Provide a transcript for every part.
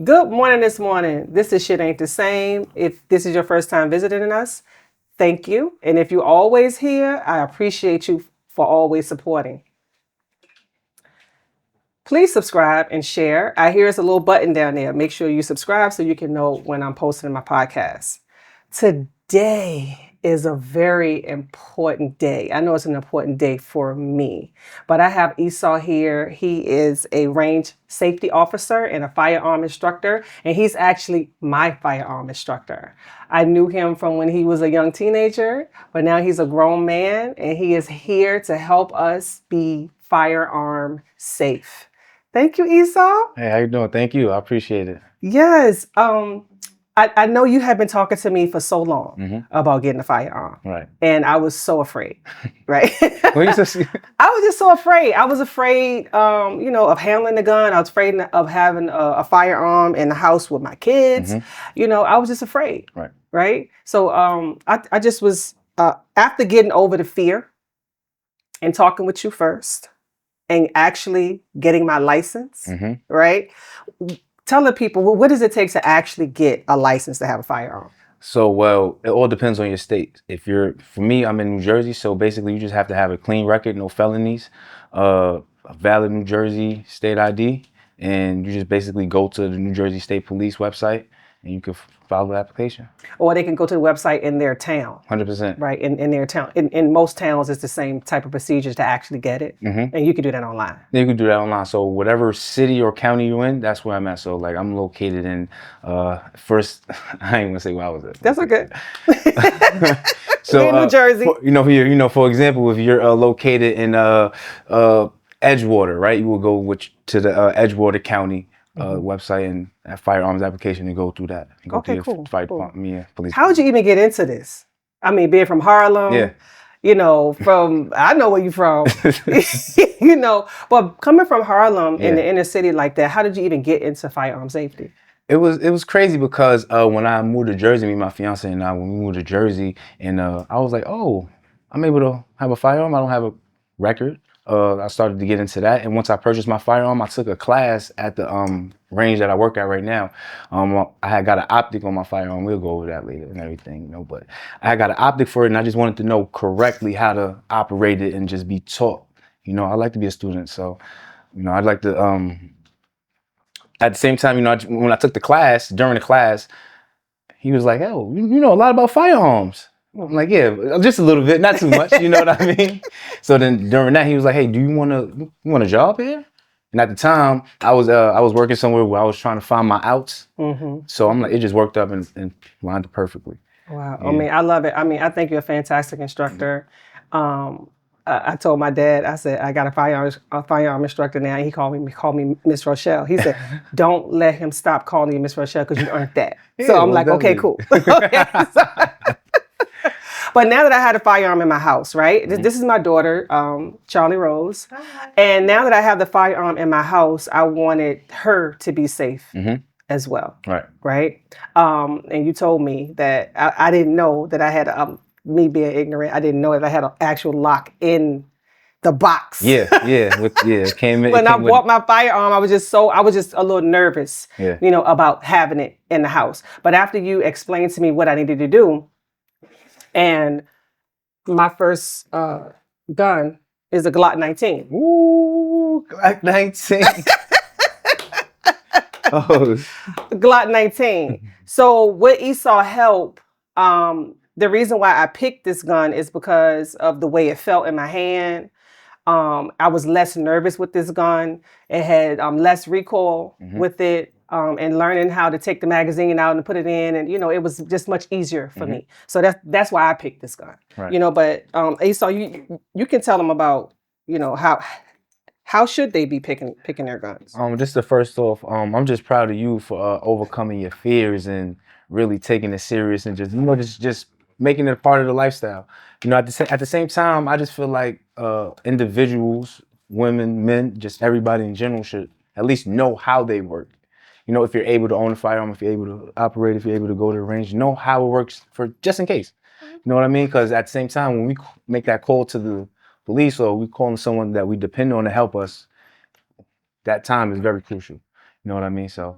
Good morning this morning. This is Shit Ain't the Same. If this is your first time visiting us, thank you. And if you're always here, I appreciate you for always supporting. Please subscribe and share. I hear it's a little button down there. Make sure you subscribe so you can know when I'm posting my podcast. Today is a very important day. I know it's an important day for me, but I have Esau here. He is a range safety officer and a firearm instructor, and he's actually my firearm instructor. I knew him from when he was a young teenager, but now he's a grown man, and he is here to help us be firearm safe. Thank you, Esau. Hey, how you doing? Thank you. I appreciate it. Yes. I know you have been talking to me for so long about getting a firearm. Right. And I was so afraid, right? Well, you just, I was just so afraid. I was afraid, of handling the gun. I was afraid of having a firearm in the house with my kids. I was just afraid. Right. Right. So I just was, after getting over the fear and talking with you first and actually getting my license, right? Tell the people, what does it take to actually get a license to have a firearm? So, well, it all depends on your state. For me, I'm in New Jersey, so basically you just have to have a clean record, no felonies, a valid New Jersey state ID, and you just basically go to the New Jersey State Police website and you can file the application. Or they can go to the website in their town. 100%. Right, in their town. In most towns, it's the same type of procedures to actually get it. And you can do that online. Yeah, you can do that online. So whatever city or county you're in, that's where I'm at. So like I'm located in, first, I ain't gonna say where I was at. That's okay. So in New Jersey. For example, if you're located in Edgewater, right, you will go to the Edgewater County website and firearms application and go through that. And go to your fire department, police. How would you even get into this? I mean, being from Harlem, I know where you're from, but coming from Harlem in the inner city like that, how did you even get into firearm safety? It was crazy because when I moved to Jersey, me and my fiance and I, when we moved to Jersey, and I was like, oh, I'm able to have a firearm. I don't have a record. I started to get into that, and once I purchased my firearm, I took a class at the range that I work at right now. I had got an optic on my firearm. We'll go over that later and everything, but I had got an optic for it, and I just wanted to know correctly how to operate it and just be taught. I like to be a student, so I'd like to. At the same time, when I took the class, during the class, he was like, "Oh, you know a lot about firearms." I'm like, yeah, just a little bit, not too much, you know what I mean? So then during that, he was like, hey, do you want a job here? And at the time, I was working somewhere where I was trying to find my outs. So I'm like, it just worked up and lined up perfectly. Wow. Yeah. I mean, I love it. I mean, I think you're a fantastic instructor. I told my dad, I said, I got a firearm instructor now. He called me Miss Rochelle. He said, don't let him stop calling you Miss Rochelle because you earned that. Yeah, so I'm like, okay, cool. But now that I had a firearm in my house, right? This is my daughter, Charlie Rose. Hi. And now that I have the firearm in my house, I wanted her to be safe as well. Right? And you told me that I didn't know that I had, me being ignorant, I didn't know that I had an actual lock in the box. Yeah. When I bought my firearm, I was just a little nervous, about having it in the house. But after you explained to me what I needed to do, and my first gun is a Glock 19. Ooh, Glock 19. Glock 19. So with Esau help, the reason why I picked this gun is because of the way it felt in my hand. I was less nervous with this gun. It had less recoil with it. And learning how to take the magazine out and put it in, and it was just much easier for me. So that's why I picked this gun. Right. But Esau, you can tell them about how should they be picking their guns. Just the first off, I'm just proud of you for overcoming your fears and really taking it serious and just making it a part of the lifestyle. At the same time, I just feel like individuals, women, men, just everybody in general should at least know how they work. If you're able to own a firearm, if you're able to operate, if you're able to go to the range, know how it works for just in case. You know what I mean? Because at the same time, when we make that call to the police or we calling someone that we depend on to help us, that time is very crucial. You know what I mean? So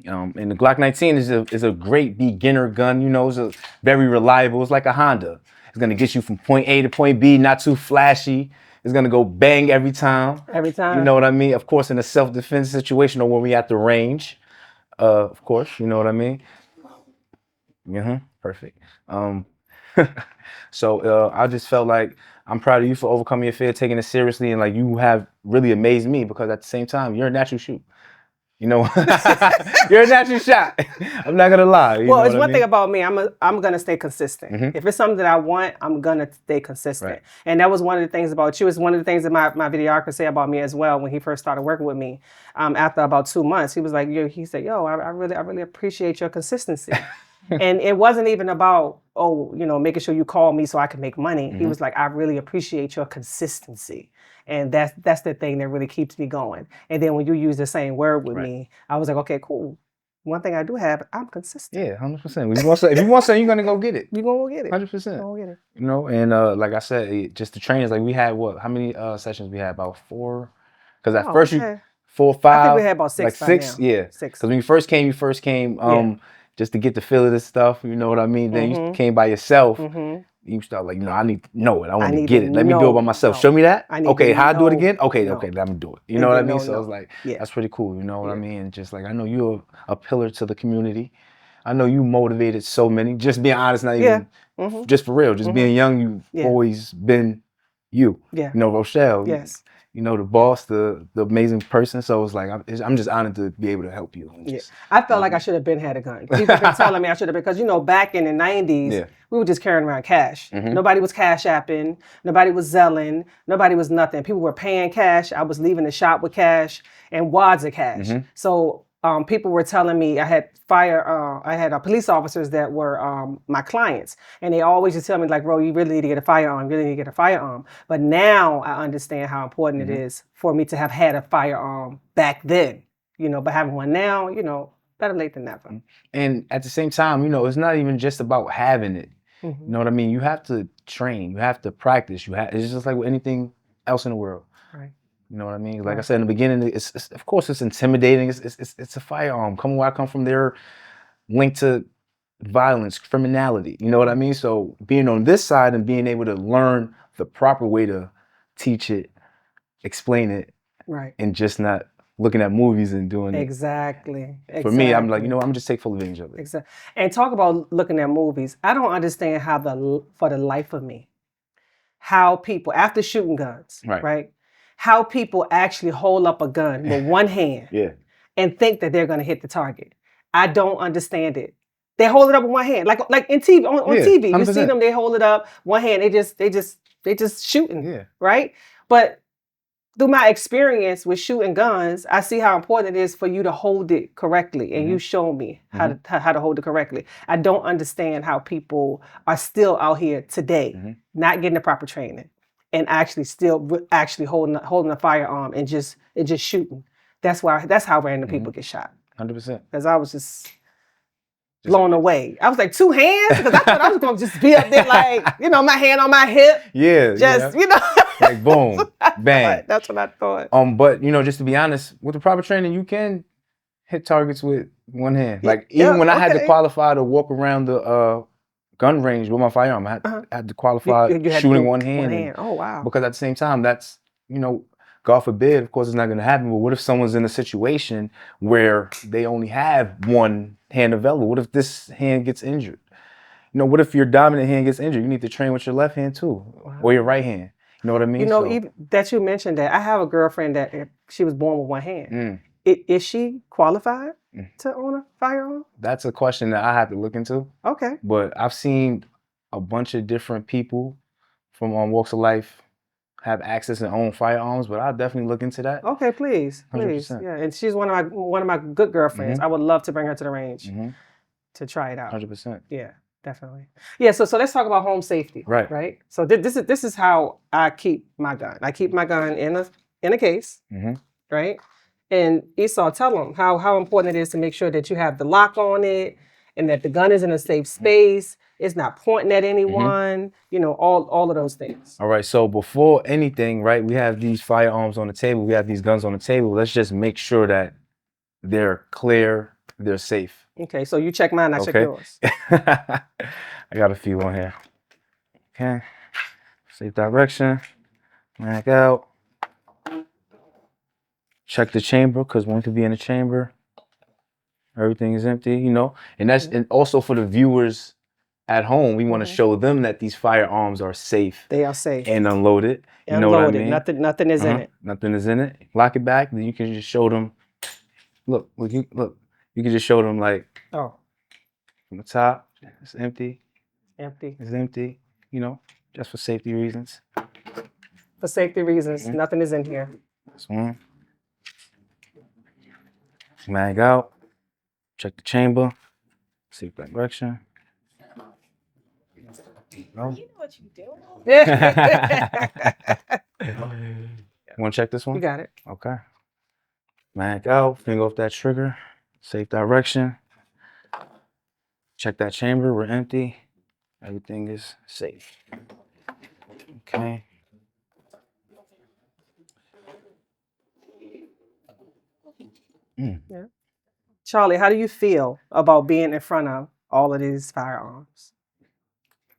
And the Glock 19 is a great beginner gun. You know, it's very reliable. It's like a Honda. It's gonna get you from point A to point B, not too flashy. It's gonna go bang every time. Every time. You know what I mean? Of course, in a self-defense situation or when we at the range, of course, you know what I mean? Perfect. So I just felt like I'm proud of you for overcoming your fear, taking it seriously, and like you have really amazed me because at the same time, you're a natural shoot. You know, you're a natural shot. I'm not gonna lie. Well, it's one thing about me. I'm gonna stay consistent. If it's something that I want, I'm gonna stay consistent. Right. And that was one of the things about you. It's one of the things that my videographer said about me as well when he first started working with me. After about 2 months, he was like, he said, "Yo, I really appreciate your consistency." And it wasn't even about, making sure you call me so I can make money. He was like, "I really appreciate your consistency." And that's the thing that really keeps me going. And then when you use the same word with me, I was like, okay, cool. One thing I do have, I'm consistent. Yeah, 100%. If you want something, you're gonna go get it. You're gonna go get it. 100%. Go get it. You know, and like I said, just the trainings, like we had how many sessions we had? About 4? Because at first you 4 or 5. I think we had about 6. Like 6, yeah. 6. Because when you first came, just to get the feel of this stuff. You know what I mean? Then you came by yourself. You start like, I need to know it. I want to get it. Let me do it by myself. Show me that. Okay, how I do it again? Okay, let me do it. You know what I mean? So I was like, that's pretty cool. You know what I mean? And just like, I know you're a pillar to the community. I know you motivated so many. Just being honest, not even just for real. Just being young, you've always been you. Yeah. You know, Rochelle. Yes. You know, the boss, the amazing person. So it's like, I'm just honored to be able to help you. I felt like I should have had a gun. People have been telling me I should have, because, back in the 90s, we were just carrying around cash. Nobody was cash apping. Nobody was zelling. Nobody was nothing. People were paying cash. I was leaving the shop with cash and wads of cash. So people were telling me I had police officers that were my clients, and they always just tell me like, "Bro, you really need to get a firearm. You really need to get a firearm." But now I understand how important it is for me to have had a firearm back then. But having one now, better late than never. And at the same time, it's not even just about having it. You know what I mean? You have to train. You have to practice. It's just like with anything else in the world. Right. You know what I mean? Like I said in the beginning, it's of course it's intimidating. It's a firearm. Coming where I come from, they're linked to violence, criminality. You know what I mean? So being on this side and being able to learn the proper way to teach it, explain it, right, and just not looking at movies and doing it. Exactly. For me, I'm like, I'm just take full advantage of it. Exactly. And talk about looking at movies. I don't understand for the life of me, how people after shooting guns, right? How people actually hold up a gun with one hand and think that they're going to hit the target. I don't understand it. They hold it up with one hand, like in TV on TV. 100%. You see them, they hold it up one hand. They just shooting, right? But through my experience with shooting guns, I see how important it is for you to hold it correctly, and you show me how to hold it correctly. I don't understand how people are still out here today not getting the proper training and actually holding a firearm and just shooting. That's how random people get shot. 100%. Because I was just blown away. I was like, 2 hands? Because I thought I was going to just be up there like, my hand on my hip. Yeah. Like boom, bang. That's what I thought. But just to be honest, with the proper training, you can hit targets with one hand. Like even when I had to qualify to walk around the gun range with my firearm, I had to qualify shooting one hand. Oh wow! Because at the same time, that's God forbid, of course, it's not going to happen. But what if someone's in a situation where they only have one hand available? What if this hand gets injured? What if your dominant hand gets injured? You need to train with your left hand too, or your right hand. You know what I mean? Even that you mentioned that, I have a girlfriend that she was born with one hand. Is she qualified to own a firearm? That's a question that I have to look into. Okay. But I've seen a bunch of different people from walks of life have access and own firearms, but I'll definitely look into that. Okay, please. 100%. Yeah, and she's one of my good girlfriends. I would love to bring her to the range to try it out. 100%. Yeah, definitely. Yeah, so let's talk about home safety. Right. So this is how I keep my gun. I keep my gun in a case. Right. And Esau, tell them how important it is to make sure that you have the lock on it and that the gun is in a safe space. It's not pointing at anyone, all of those things. All right, so before anything, right, we have these firearms on the table. We have these guns on the table. Let's just make sure that they're clear they're safe. Okay, so you check mine, I check Okay. yours. I got a few on here. Okay. Safe direction. Mag out. Check the chamber, because one could be in the chamber. Everything is empty, you know. And that's and also for the viewers at home, we want to show them that these firearms are safe They are safe. and unloaded. You know what I Unloaded. mean? Nothing is in it. Nothing is in it. Lock it back. Then you can just show them. Look. You can just show them like Oh, from the top. It's empty. empty. It's empty. You know, just for safety reasons. For safety reasons, nothing is in here. This one. Mag out. Check the chamber. Safe direction. No. You know what you do. You want to check this one? You got it. Okay. Mag out. Finger off that trigger. Safe direction. Check that chamber. We're empty. Everything is safe. Okay. Yeah. Charlie, how do you feel about being in front of all of these firearms?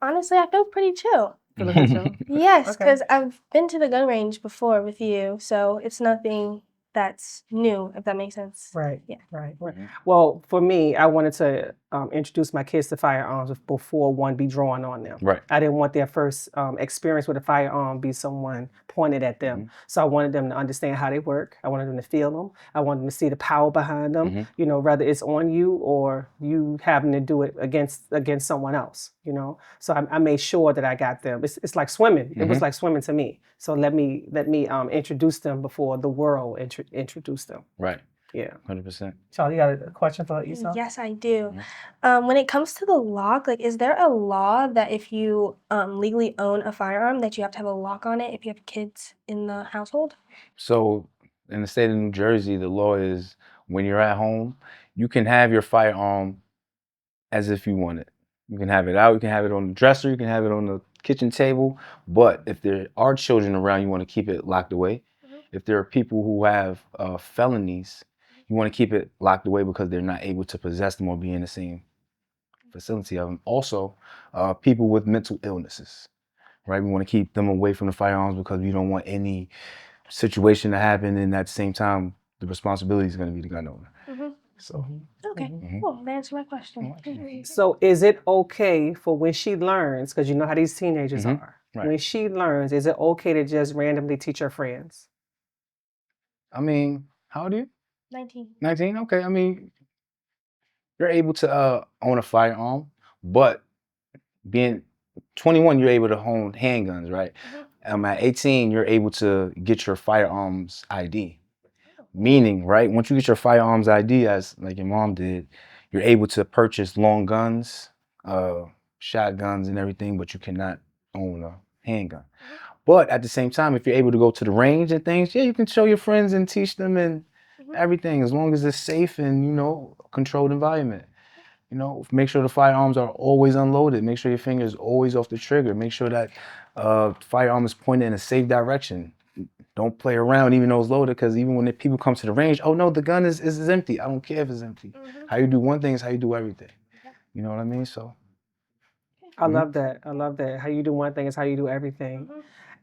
Honestly, I feel pretty chill. Feel pretty chill? Yes, Okay. because I've been to the gun range before with you, so it's nothing that's new, if that makes sense. Right. Yeah. Right. Well, for me, I wanted to introduce my kids to firearms before one be drawn on them. Right. I didn't want their first experience with a firearm be someone pointed at them. So I wanted them to understand how they work. I wanted them to feel them. I wanted them to see the power behind them. You know, whether it's on you or you having to do it against someone else. You know, so I made sure that I got them. It's like swimming. It was like swimming to me. So let me introduce them before the world introduce them. Right. Yeah. 100%. Charlie, you got a question for yourself? Yes, I do. When it comes to the lock, like, is there a law that if you legally own a firearm that you have to have a lock on it if you have kids in the household? So in the state of New Jersey, the law is when you're at home, you can have your firearm as if you want it. You can have it out, you can have it on the dresser, you can have it on the kitchen table. But if there are children around, you want to keep it locked away. If there are people who have felonies, you want to keep it locked away because they're not able to possess them or be in the same facility of them. Also, people with mental illnesses, right? We want to keep them away from the firearms because we don't want any situation to happen, and at the same time, the responsibility is going to be the gun owner. So, Okay, cool. That answered my question. So is it okay for when she learns, because you know how these teenagers are, right. when she learns, is it okay to just randomly teach her friends? I mean, how old are you? 19. 19? Okay. I mean, you're able to own a firearm, but being 21, you're able to own handguns, right? At 18, you're able to get your firearms ID. Meaning, right, once you get your firearms ID, as like your mom did, you're able to purchase long guns, shotguns and everything, but you cannot own a handgun. But at the same time, if you're able to go to the range and things, yeah, you can show your friends and teach them and everything, as long as it's safe and, you know, controlled environment. You know, make sure the firearms are always unloaded. Make sure your finger is always off the trigger. Make sure that firearm is pointed in a safe direction. Don't play around even though it's loaded, because even when the people come to the range, oh no, the gun is empty. I don't care if it's empty. How you do one thing is how you do everything. You know what I mean? So I love that. I love that. How you do one thing is how you do everything.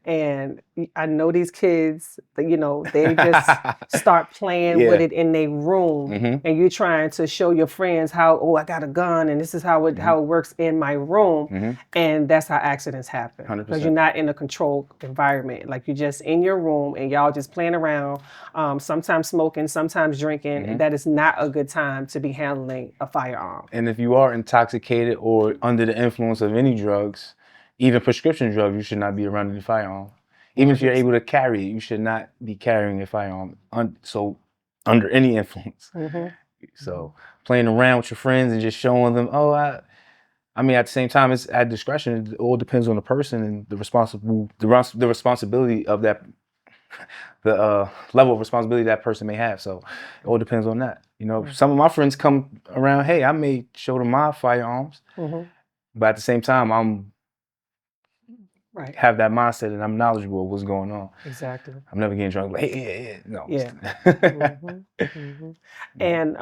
And I know these kids, you know, they just start playing with it in their room, and you're trying to show your friends how, oh, I got a gun, and this is how it works in my room, and that's how accidents happen. 100%. Because you're not in a controlled environment, like you're just in your room and y'all just playing around, sometimes smoking, sometimes drinking. And that is not a good time to be handling a firearm. And if you are intoxicated or under the influence of any drugs, even prescription drugs, you should not be around any firearm. Even if you're able to carry it, you should not be carrying a firearm under any influence. So playing around with your friends and just showing them, oh, I mean, at the same time, it's at discretion. It all depends on the person and the responsibility of that, the level of responsibility that person may have. So it all depends on that. You know, some of my friends come around, hey, I may show them my firearms, but at the same time, I'm have that mindset and I'm knowledgeable of what's going on. Exactly. I'm never getting drunk. Like, hey, no. Yeah. And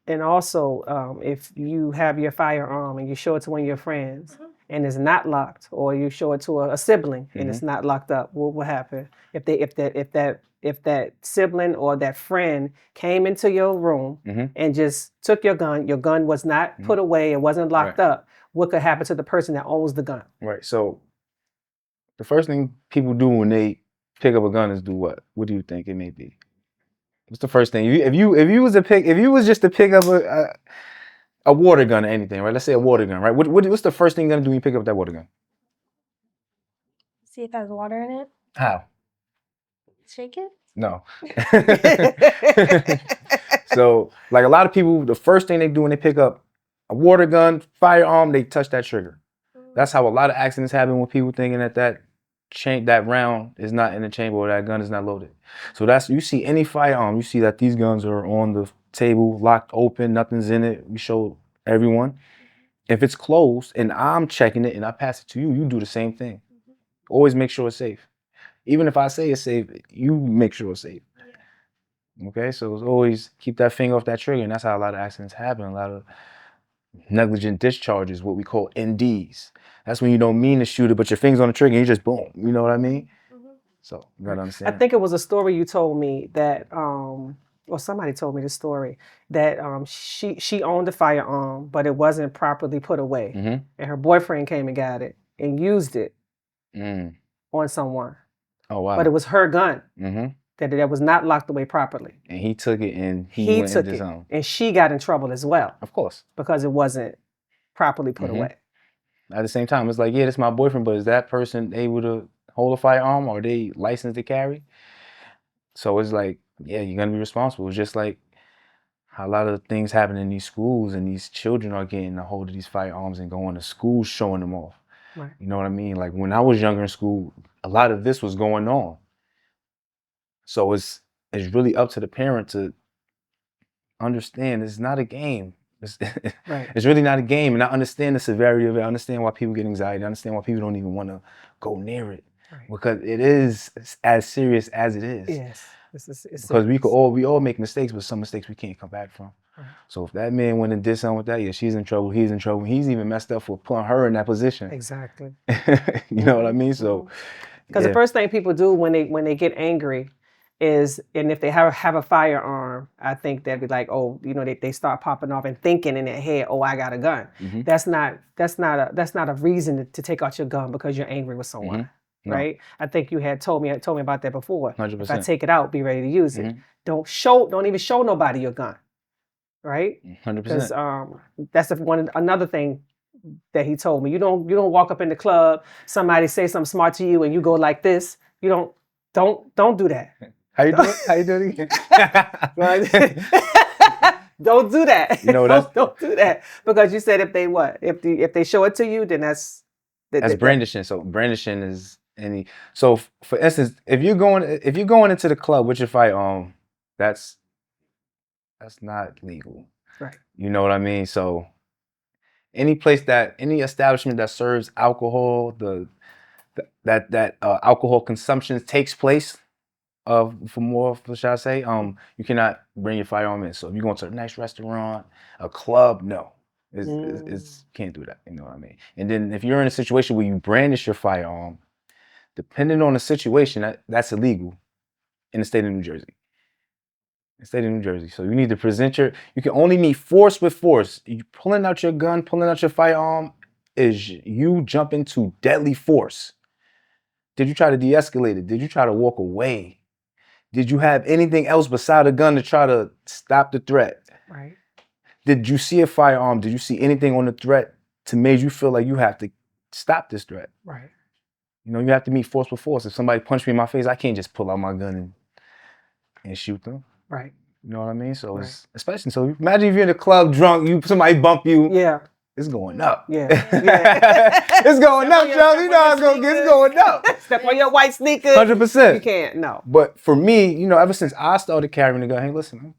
And also, if you have your firearm and you show it to one of your friends and it's not locked, or you show it to a sibling and it's not locked up, what will happen if that sibling or that friend came into your room and just took your gun was not put away, it wasn't locked up? What could happen to the person that owns the gun? Right. So the first thing people do when they pick up a gun is do what? What do you think it may be? What's the first thing? If you was just to pick up a water gun or anything, right? Let's say a water gun, right? What's the first thing you're gonna do when you pick up that water gun? See if it has water in it. How? Shake it. No. So, like a lot of people, the first thing they do when they pick up a water gun, firearm, they touch that trigger. That's how a lot of accidents happen, with people thinking that round is not in the chamber or that gun is not loaded. So you see any firearm, you see that these guns are on the table, locked open, nothing's in it. We show everyone. If it's closed and I'm checking it and I pass it to you, you do the same thing. Always make sure it's safe. Even if I say it's safe, you make sure it's safe. Okay, so it's always keep that finger off that trigger, and that's how a lot of accidents happen. A lot of negligent discharges, what we call NDs. That's when you don't mean to shoot it, but your finger's on the trigger and you just boom. You know what I mean? So you gotta understand. I think it was a story you told me that, or somebody told me the story that she owned a firearm, but it wasn't properly put away, and her boyfriend came and got it and used it on someone. Oh wow! But it was her gun that was not locked away properly, and he took it and he went into his own, and she got in trouble as well. Of course, because it wasn't properly put away. At the same time, it's like, yeah, that's my boyfriend, but is that person able to hold a firearm? Are they licensed to carry? So it's like, yeah, you're gonna be responsible. It's just like how a lot of things happen in these schools, and these children are getting a hold of these firearms and going to school showing them off. Right. You know what I mean? Like when I was younger in school, a lot of this was going on. So it's really up to the parent to understand it's not a game. It's really not a game, and I understand the severity of it. I understand why people get anxiety. I understand why people don't even want to go near it, because it is as serious as it is. Yes, it's because we all make mistakes, but some mistakes we can't come back from. So if that man went and did something with that, yeah, she's in trouble. He's in trouble. He's even messed up for putting her in that position. Exactly. You know what I mean? So because the first thing people do when they get angry is, and if they have a firearm, I think they'd be like, oh, you know, they start popping off and thinking in their head, oh, I got a gun. That's not a reason to take out your gun because you're angry with someone, right? I think you had told me about that before. 100%. If I take it out, be ready to use it. Don't even show nobody your gun, right? 100%. Because that's another thing that he told me. You don't walk up in the club, somebody say something smart to you, and you go like this. You don't do that. How you doing? How you doing again? Don't do that. You know, don't do that, because you said if they show it to you, then that's brandishing. So brandishing is any. So for instance, if you're going into the club with your firearm, that's not legal. Right. You know what I mean? So any establishment that serves alcohol, that alcohol consumption takes place. Shall I say? You cannot bring your firearm in. So if you go to a nice restaurant, a club, no, it's can't do that. You know what I mean? And then if you're in a situation where you brandish your firearm, depending on the situation, that's illegal in the state of New Jersey. So you need to present you can only meet force with force. You pulling out your gun, pulling out your firearm is you jump into deadly force. Did you try to de-escalate it? Did you try to walk away? Did you have anything else beside a gun to try to stop the threat? Right. Did you see a firearm? Did you see anything on the threat to make you feel like you have to stop this threat? Right. You know, you have to meet force with force. If somebody punched me in my face, I can't just pull out my gun and shoot them. Right. You know what I mean? So it's especially, so imagine if you're in a club drunk, somebody bump you. Yeah. It's going up. Yeah. It's going up, Charles. You know how it's going up. Step on your white sneakers. 100%. You can't, no. But for me, you know, ever since I started carrying a gun, hey, listen,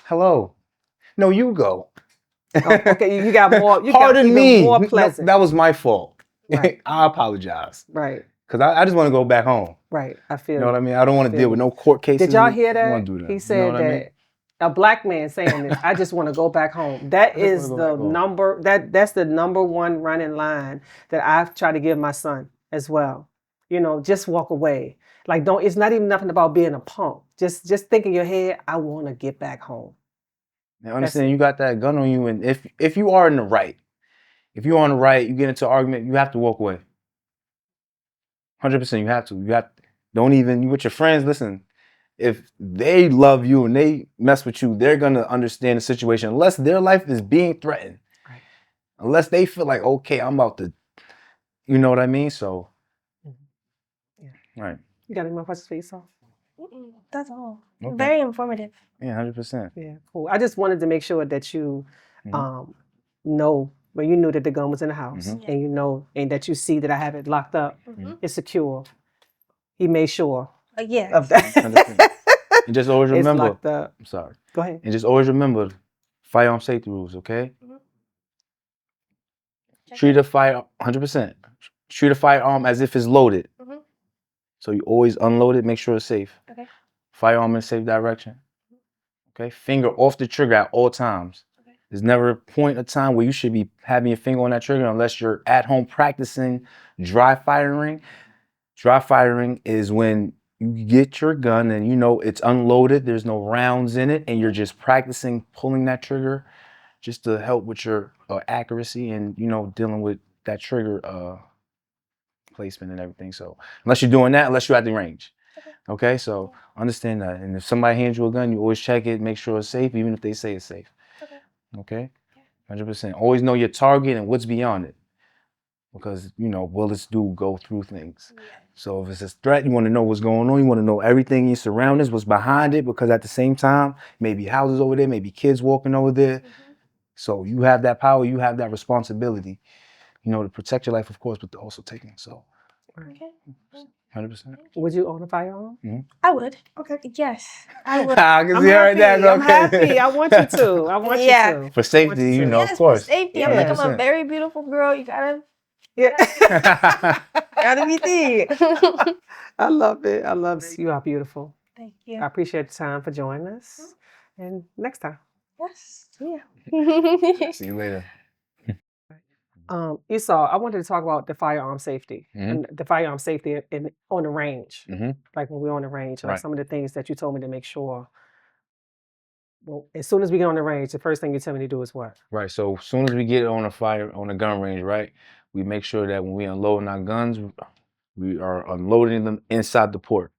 hello. No, you go. Okay, you got more. Pardon me. More pleasant. No, that was my fault. Right. I apologize. Right. Because I just want to go back home. Right. I feel. You know what I mean? I don't want to deal with no court cases. Did y'all hear that? I don't want to do that. He said you know that a black man saying this. I just want to go back home. That is the number. That's the number one running line that I've tried to give my son as well. You know, just walk away. Like, don't. It's not even nothing about being a punk. Just think in your head, I want to get back home. Now understand, you got that gun on you, and if you are in the right, if you're on the right, you get into an argument, you have to walk away. 100%, you have to. Don't even, you with your friends, listen, if they love you and they mess with you, they're going to understand the situation unless their life is being threatened. Right. Unless they feel like, okay, I'm about to, you know what I mean? So, yeah. Right. You got any more questions for yourself? That's all. Okay. Very informative. Yeah, 100%. Yeah, cool. I just wanted to make sure that you know, when you knew that the gun was in the house and you know, and that you see that I have it locked up, it's secure. He made sure Yeah. of that. 100%. And just always remember, it's locked up. I'm sorry. Go ahead. And just always remember firearm safety rules, okay? Treat a fire, 100%. Treat a firearm as if it's loaded. So you always unload it, make sure it's safe. Okay. Firearm in safe direction. Okay. Finger off the trigger at all times. Okay. There's never a point of time where you should be having your finger on that trigger unless you're at home practicing dry firing. Dry firing is when you get your gun and you know it's unloaded, there's no rounds in it, and you're just practicing pulling that trigger just to help with your accuracy and, you know, dealing with that trigger placement and everything. So unless you're doing that, unless you're at the range. Okay, so understand that. And if somebody hands you a gun, you always check it, make sure it's safe, even if they say it's safe. Okay? 100%. Always know your target and what's beyond it. Because, you know, bullets do go through things. So if it's a threat, you want to know what's going on. You want to know everything in your surroundings, what's behind it, because at the same time, maybe houses over there, maybe kids walking over there. So you have that power, you have that responsibility, you know, to protect your life, of course, but to also take it. So, okay. 100%. Would you own a firearm? I would. Okay. Yes, I would. I'm happy. I want you to. I want you to. For safety, you know, yes, of course. For safety. I'm like, I'm a very beautiful girl. You gotta. Gotta be there. I love it. I love it. You are beautiful. Thank you. I appreciate the time for joining us. And next time. Yes. Yeah. See you later. Esau, I wanted to talk about the firearm safety and the firearm safety on the range. Like when we're on the range, like some of the things that you told me to make sure. Well, as soon as we get on the range, the first thing you tell me to do is what? Right. So as soon as we get on a gun range, right, we make sure that when we unloading our guns, we are unloading them inside the port.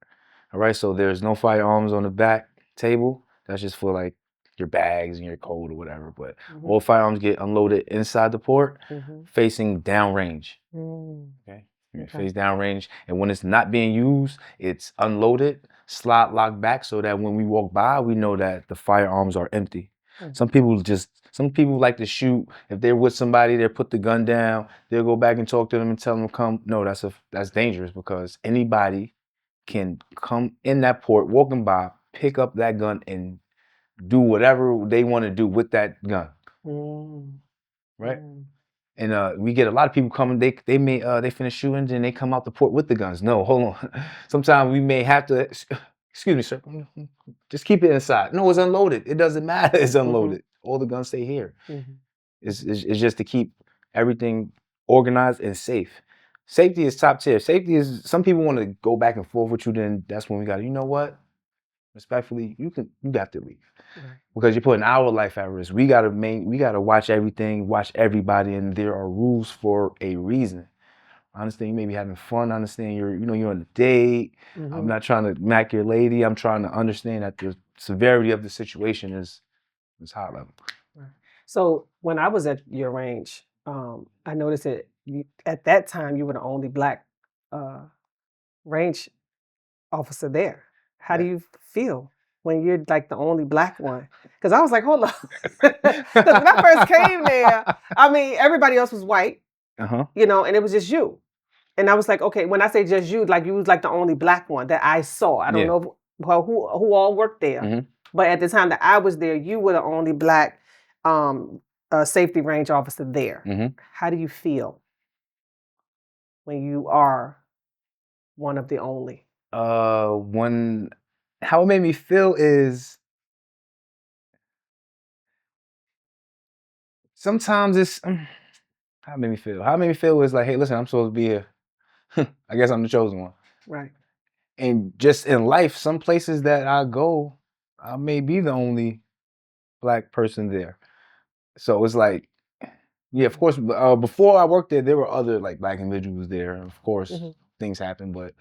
All right. So there's no firearms on the back table. That's just for like your bags and your coat or whatever. But all firearms get unloaded inside the port, facing downrange. Okay. Face downrange, and when it's not being used, it's unloaded, slide locked back, so that when we walk by, we know that the firearms are empty. Some people like to shoot. If they're with somebody, they'll put the gun down. They'll go back and talk to them and tell them to come. No, that's dangerous, because anybody can come in that port, walking by, pick up that gun, and do whatever they want to do with that gun. Right? And we get a lot of people coming, they finish shooting, then they come out the port with the guns. No, hold on. Sometimes we may have to, excuse me, sir, just keep it inside. No, it's unloaded. It doesn't matter, it's unloaded. All the guns stay here. It's just to keep everything organized and safe. Safety is top tier. Safety is, some people want to go back and forth with you, then that's when we got to, you know what? Respectfully, you got to leave. Because you're putting our life at risk. We gotta watch everything, watch everybody, and there are rules for a reason. I understand you may be having fun. I understand you're on a date. I'm not trying to mac your lady. I'm trying to understand that the severity of the situation is high level. So when I was at your range, I noticed that at that time you were the only black range officer there. How do you feel when you're like the only black one? Because I was like, hold on. Because when I first came there, I mean, everybody else was white, you know, and it was just you. And I was like, okay, when I say just you, like you was like the only black one that I saw. I don't know who all worked there. But at the time that I was there, you were the only black safety range officer there. How do you feel when you are one of the only? How it made me feel is sometimes it's how it made me feel. How it made me feel was like, hey, listen, I'm supposed to be here. I guess I'm the chosen one. Right. And just in life, some places that I go, I may be the only Black person there. So it's like, yeah, of course. Before I worked there were other like Black individuals there. Of course, things happen, but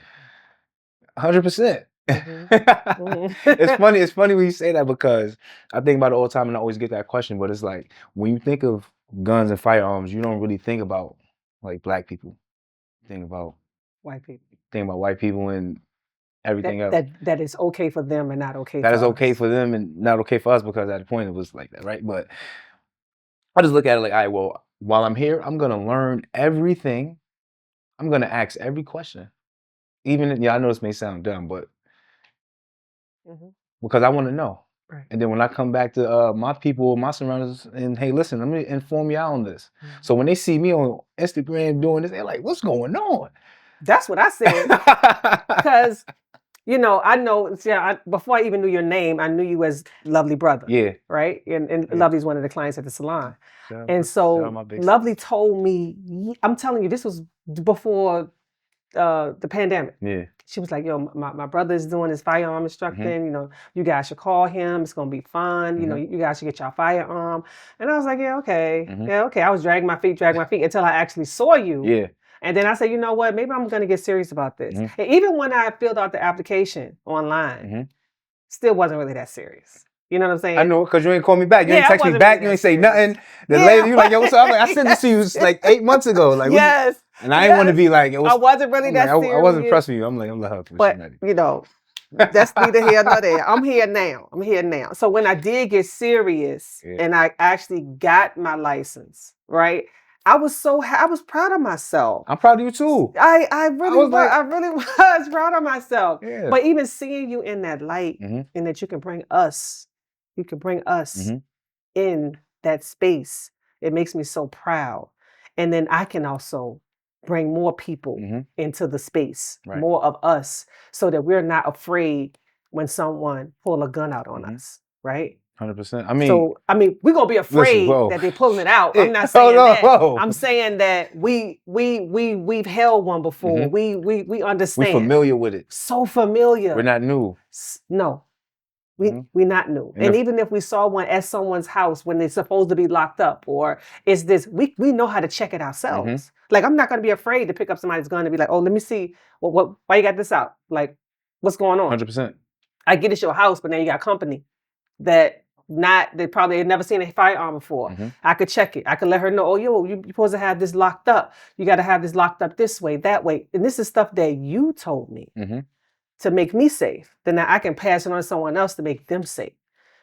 100%. It's funny. It's funny when you say that because I think about it all the time, and I always get that question. But it's like when you think of guns and firearms, you don't really think about like Black people. Think about White people. Think about white people and everything else. That is okay for them and not okay. That for is okay us. for them and not okay for us because at the point it was like that, right? But I just look at it like, all right, well, while I'm here, I'm gonna learn everything. I'm gonna ask every question. Even I know this may sound dumb, but because I want to know. Right. And then when I come back to my people, my surroundings, and hey, listen, let me inform y'all on this. So when they see me on Instagram doing this, they're like, what's going on? That's what I said. Because, you know, I know, before I even knew your name, I knew you as Lovely Brother. Yeah. Right? And Lovely's one of the clients at the salon. And Shout so out my big Lovely told me, I'm telling you, this was before the pandemic. Yeah. She was like, yo, my brother is doing his firearm instructing. You know, you guys should call him. It's going to be fun. You know, you guys should get your firearm. And I was like, yeah, okay. Yeah, okay. I was dragging my feet until I actually saw you. Yeah. And then I said, you know what? Maybe I'm going to get serious about this. And even when I filled out the application online, still wasn't really that serious. You know what I'm saying? I know, because you ain't call me back. You ain't text me back. Really You ain't say serious. nothing. Then later you like, yo, what's up? I'm like, I sent this to you like 8 months ago. Like, yes. And I didn't want to be like, I wasn't really that serious. I wasn't impressed with you. I'm like, but you know, that's neither here nor there. I'm here now. So when I did get serious and I actually got my license, right? I was proud of myself. I'm proud of you too. I really was proud of myself. Yeah. But even seeing you in that light and that you can bring us in that space, it makes me so proud. And then I can also bring more people into the space, more of us, so that we're not afraid when someone pull a gun out on us, right? 100%. I mean, we're gonna be afraid that they're pulling it out. I'm not saying that. I'm saying that we've held one before. We understand. We're familiar with it. So familiar. We're not new. No. We're not new. And even if we saw one at someone's house when they're supposed to be locked up, or is this, we know how to check it ourselves. Like, I'm not going to be afraid to pick up somebody's gun and be like, oh, let me see, why you got this out? Like, what's going on? 100%. I get it's your house, but then you got company they probably had never seen a firearm before. I could check it. I could let her know, oh, you're supposed to have this locked up. You got to have this locked up this way, that way. And this is stuff that you told me. To make me safe, then I can pass it on to someone else to make them safe.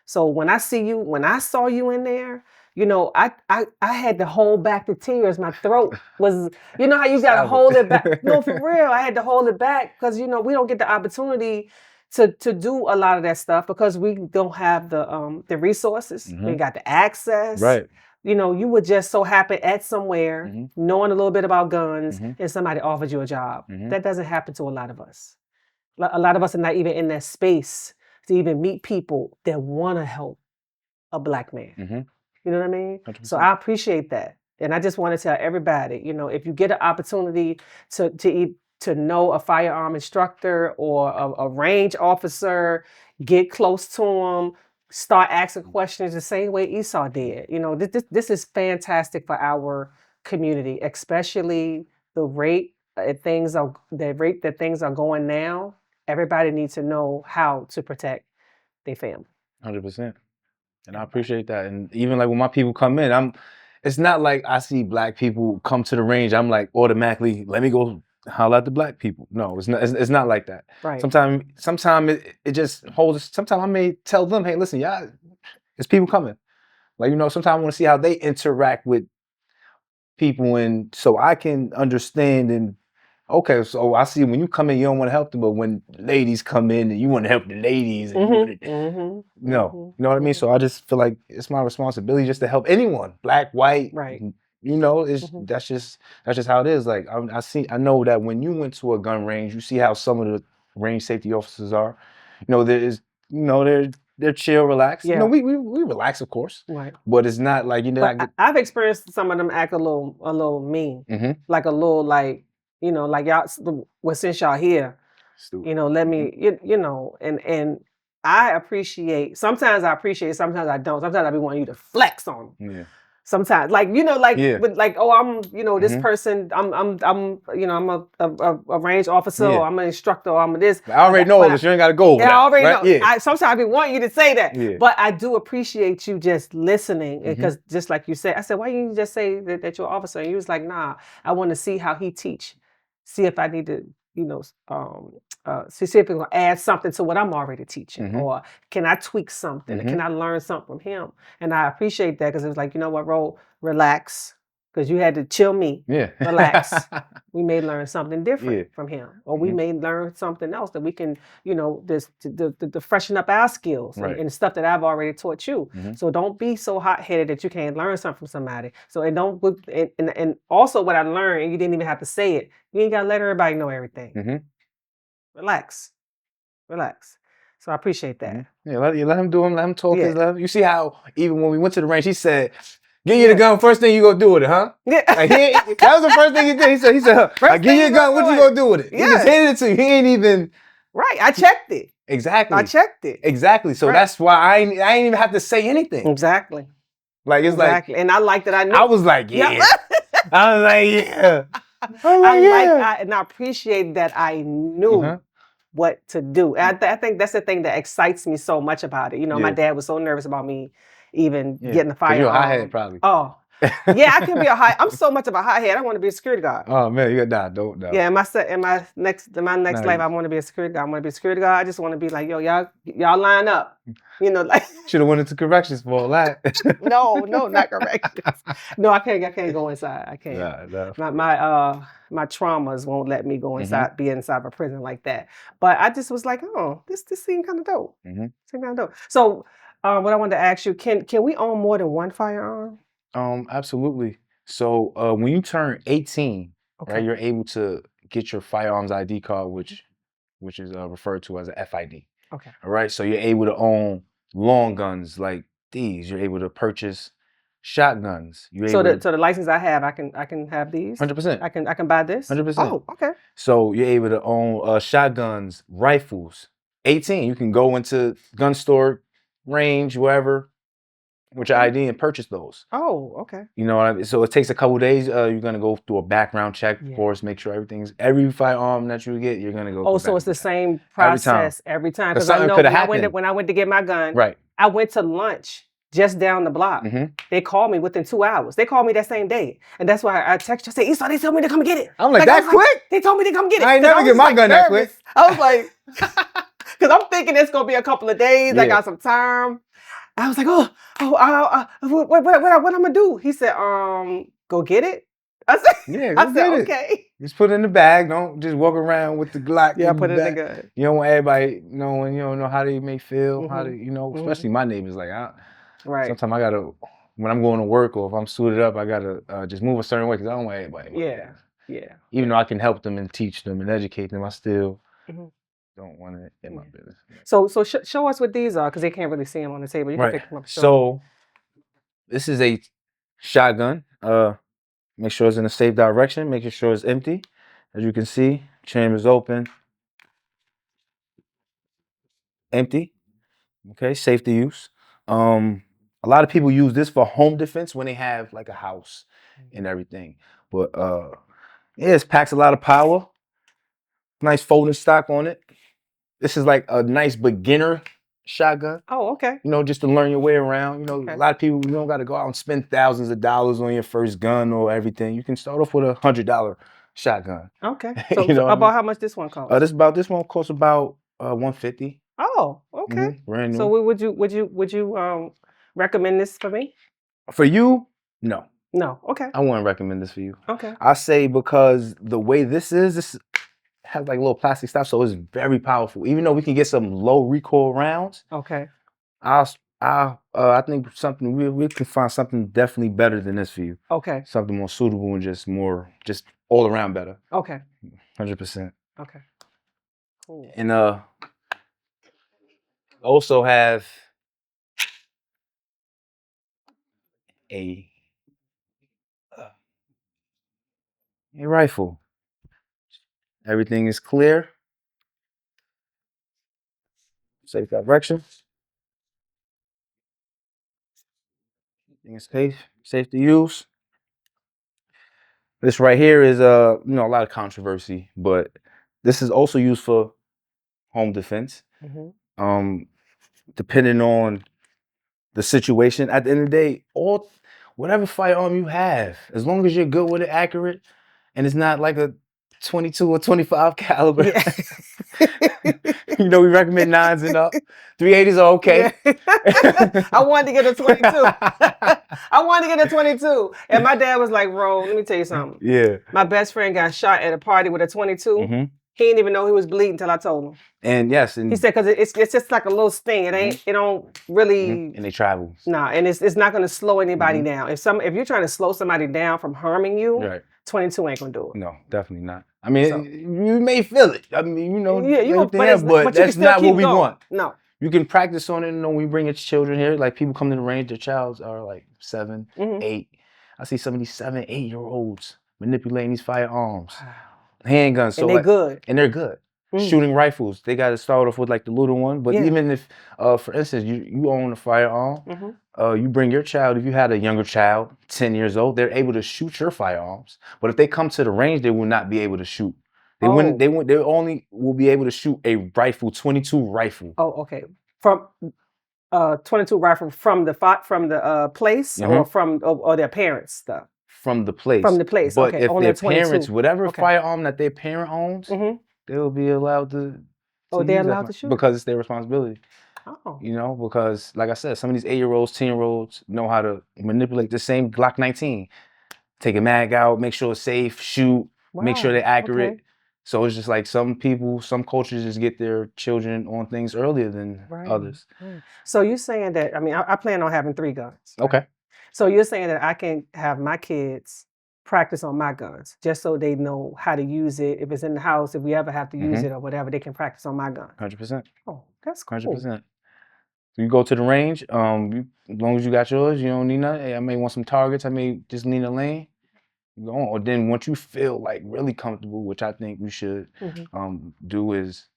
So when I saw you in there, you know, I had to hold back the tears. My throat was, you know how you got to hold it back. No, for real. I had to hold it back because, you know, we don't get the opportunity to do a lot of that stuff because we don't have the resources. We got the access. Right. You know, you would just so happen at somewhere, knowing a little bit about guns, and somebody offered you a job. That doesn't happen to a lot of us. A lot of us are not even in that space to even meet people that want to help a Black man. You know what I mean? 100%. So I appreciate that. And I just want to tell everybody, you know, if you get an opportunity to know a firearm instructor or a range officer, get close to them, start asking questions the same way Esau did. You know, this is fantastic for our community, especially the rate that things are going now. Everybody needs to know how to protect their family. 100%. And I appreciate that. And even like when my people come in, it's not like I see Black people come to the range, I'm like automatically, let me go holler at the Black people. No, it's not like that. Right. Sometimes it just holds. Sometimes I may tell them, hey, listen, y'all, there's people coming. Like, you know, sometimes I want to see how they interact with people, and so I can understand. And okay, so I see when you come in, you don't want to help them, but when ladies come in and you want to help the ladies, and you know what I mean? So I just feel like it's my responsibility just to help anyone, Black, white, right? You know, that's just how it is. Like I know that when you went to a gun range, you see how some of the range safety officers are. You know, there's they're chill, relaxed. Yeah. You know, we relax, of course, Right. but it's not like But I've experienced some of them act a little mean, like a little like like y'all. Well, since y'all here, Stupid. let me and I appreciate. Sometimes I appreciate. Sometimes I don't. Sometimes I be wanting you to flex on them. Yeah. Sometimes, but I'm, this person, I'm a range officer, or I'm an instructor, or I'm this. I already know this. You ain't got to go over that. I already know. Yeah. Sometimes I be wanting you to say that, Yeah. but I do appreciate you just listening, because just like you said, I said, why you just say that you're an officer? And you was like, nah, I want to see how he teach, see if I need to, see if it will add something to what I'm already teaching, or can I tweak something? Can I learn something from him? And I appreciate that, because it was like, you know what, Ro, relax, because you had to chill me. Yeah. Relax. We may learn something different from him, or we may learn something else that we can, this to freshen up our skills and stuff that I've already taught you. So don't be so hot-headed that you can't learn something from somebody. So and also what I learned, and you didn't even have to say it, you ain't gotta let everybody know everything. Relax. So I appreciate that. Yeah, let him do him. Let him talk his love. You see how even when we went to the range, he said, "Give you the gun. First thing you gonna do with it, huh?" Yeah. Like, that was the first thing he did. He said, "I give you a gun. What you gonna do with it?" He just handed it to you. He ain't even right. I checked it. Exactly. I checked it. Exactly. So that's why I ain't even have to say anything. Exactly. Like it's like, and I like that I knew. I was like, yeah. I was like, yeah. And I appreciate that I knew what to do. And I think that's the thing that excites me so much about it. My dad was so nervous about me even getting the firearm. You're a hothead, probably. Oh, yeah, I can be I'm so much of a hothead. I want to be a security guard. Oh man, you got don't. Yeah, in my next life, I want to be a security guard. I want to be a security guard. I just want to be like, yo, y'all line up. Like should have went into corrections for all that. No, not corrections. No, I can't go inside. I can't. No. My traumas won't let me go inside, be inside of a prison like that. But I just was like, oh, this seemed kind of dope. Seemed kind of dope. So, what I wanted to ask you, can we own more than one firearm? Absolutely. So, when you turn 18, right, you're able to get your firearms ID card, which is referred to as an FID. Okay. All right. So you're able to own long guns like these. You're able to purchase shotguns. So the license I have, I can have these. 100%. I can buy this. 100%. Oh, okay. So you're able to own shotguns, rifles. 18, you can go into gun store, range, wherever, with your ID and purchase those. Oh, okay. You know what I mean? So it takes a couple days. You're gonna go through a background check, of course, make sure every firearm that you get, you're gonna go. Oh, so it's the same process every time. Because I know when I went to get my gun, right? I went to lunch just down the block. They called me within 2 hours. They called me that same day, and that's why I texted you. Say, Esau, they told me to come get it. I'm like that quick? They told me to come get it. I ain't never get my gun that quick. I was like, because I'm thinking it's gonna be a couple of days. I got some time. I was like, what I'm gonna do? He said, go get it. I said, okay. Just put it in the bag. Don't just walk around with the Glock. Yeah, put it in the gun. You don't want everybody knowing. You don't know how they may feel. How to, especially my neighbors. Like, sometimes I gotta, when I'm going to work or if I'm suited up, I gotta just move a certain way because I don't want everybody. Yeah. Even though I can help them and teach them and educate them, I still don't want it in my business. So show us what these are, because they can't really see them on the table. You can pick them up. So this is a shotgun. Make sure it's in a safe direction. Making sure it's empty. As you can see, chamber's open. Empty. Okay, safe to use. A lot of people use this for home defense when they have like a house and everything. But it packs a lot of power. Nice folding stock on it. This is like a nice beginner shotgun. Oh, okay. Just to learn your way around. A lot of people, you don't got to go out and spend thousands of dollars on your first gun or everything. You can start off with a $100 shotgun. Okay. So about how much this one costs? This one costs about $150. Oh, okay. Brand new. So would you recommend this for me? For you? No. No. Okay. I wouldn't recommend this for you. Okay. I say because the way this has like little plastic stuff, so it's very powerful. Even though we can get some low recoil rounds. Okay. I think we can find something definitely better than this for you. Okay. Something more suitable and just all around better. Okay. 100%. Okay. Cool. And also have a rifle. Everything is clear. Safe direction. Everything is safe to use. This right here is a lot of controversy, but this is also used for home defense. Depending on the situation, at the end of the day, whatever firearm you have, as long as you're good with it, accurate, and it's not like a 22 or 25 caliber. Yeah. We recommend 9s and up. 380s are okay. Yeah. I wanted to get a 22. I wanted to get a 22. And my dad was like, "Bro, let me tell you something." Yeah. My best friend got shot at a party with a 22. He didn't even know he was bleeding until I told him. And yes, he said, because it's just like a little sting. It don't really. And they travel. Nah, and it's not going to slow anybody down. If you're trying to slow somebody down from harming you, right. 22 ain't gonna do it. No, definitely not. I mean, you may feel it. I mean, yeah, but that's not what we want. No. You can practice on it. When we bring your children here, like people come to the range, their childs are like 7, 8. I see some of these 7, 8-year-olds manipulating these firearms, handguns. So and good. And they're good. Shooting rifles. They got to start off with like the little one. But even if, for instance, you own a firearm, you bring your child. If you had a younger child, 10 years old, they're able to shoot your firearms. But if they come to the range, they will not be able to shoot. They wouldn't. They only will be able to shoot a rifle, 22 rifle. Oh, okay. From 22 rifle from the place or their parents stuff. From the place. From the place. But okay. if on their 22. parents, whatever firearm that their parent owns, they'll be allowed to. They're allowed to shoot because it's their responsibility. Oh. Because like I said, some of these 8-year-olds, 10-year-olds know how to manipulate the same Glock 19. Take a mag out, make sure it's safe, shoot, make sure they're accurate. Okay. So it's just like some people, some cultures just get their children on things earlier than others. Right. So you're saying that, I mean, I plan on having 3 guns. Right? Okay. So you're saying that I can have my kids practice on my guns just so they know how to use it. If it's in the house, if we ever have to use it or whatever, they can practice on my gun. 100%. Oh, that's cool. 100%. So you go to the range, as long as you got yours, you don't need nothing. Hey, I may want some targets. I may just need a lane. Go on. Or then once you feel like really comfortable, which I think you should do is,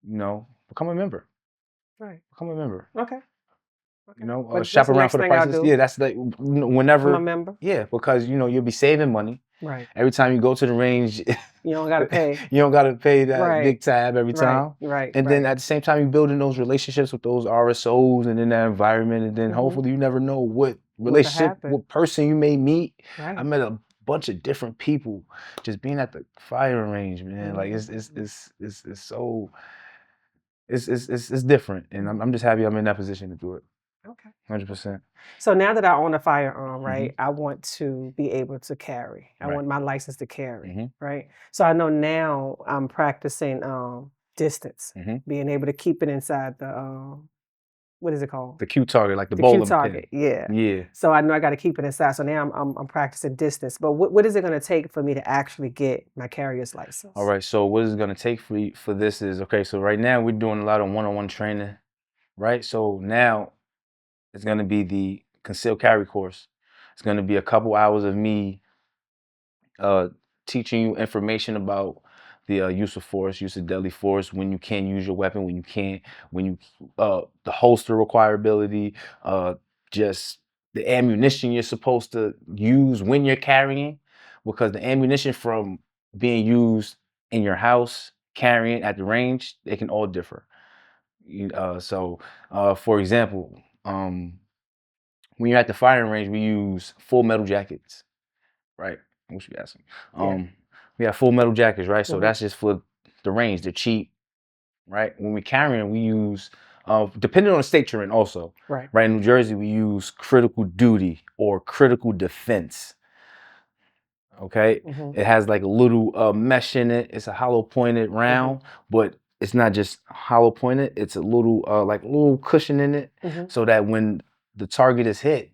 become a member. Right. Become a member. Okay. Shop around for the prices. Yeah, that's like whenever. Become a member. Yeah, because you'll be saving money. Right. Every time you go to the range, you don't gotta pay. You don't gotta pay that big tab every time. Right. And then at the same time, you're building those relationships with those RSOs and in that environment. And then hopefully you never know what relationship, what person you may meet. Right. I met a bunch of different people just being at the firing range, man. Like it's so it's different, and I'm just happy I'm in that position to do it. Okay. 100%. So now that I own a firearm, right, I want to be able to carry. I want my license to carry, right? So I know now I'm practicing distance, being able to keep it inside the what is it called? The cue target, like the bowling cue target. pin. Yeah. So I know I got to keep it inside. So now I'm practicing distance. But what is it going to take for me to actually get my carrier's license? All right. So what is it going to take for this is so right now we're doing a lot of one-on-one training, right? So now it's going to be the concealed carry course. It's going to be a couple hours of me teaching you information about the use of force, use of deadly force, when you can use your weapon, when you can't, the holster requirability, just the ammunition you're supposed to use when you're carrying, because the ammunition from being used in your house, carrying at the range, they can all differ. For example, when you're at the firing range, we use full metal jackets, right? What you asking? We have full metal jackets, right? So that's just for the range. They're cheap, right? When we're carrying, we use, depending on the state you're in also, right? In New Jersey, we use critical duty or critical defense, okay? It has like a little mesh in it. It's a hollow pointed round, but it's not just hollow pointed. It's a little, like a little cushion in it so that when the target is hit,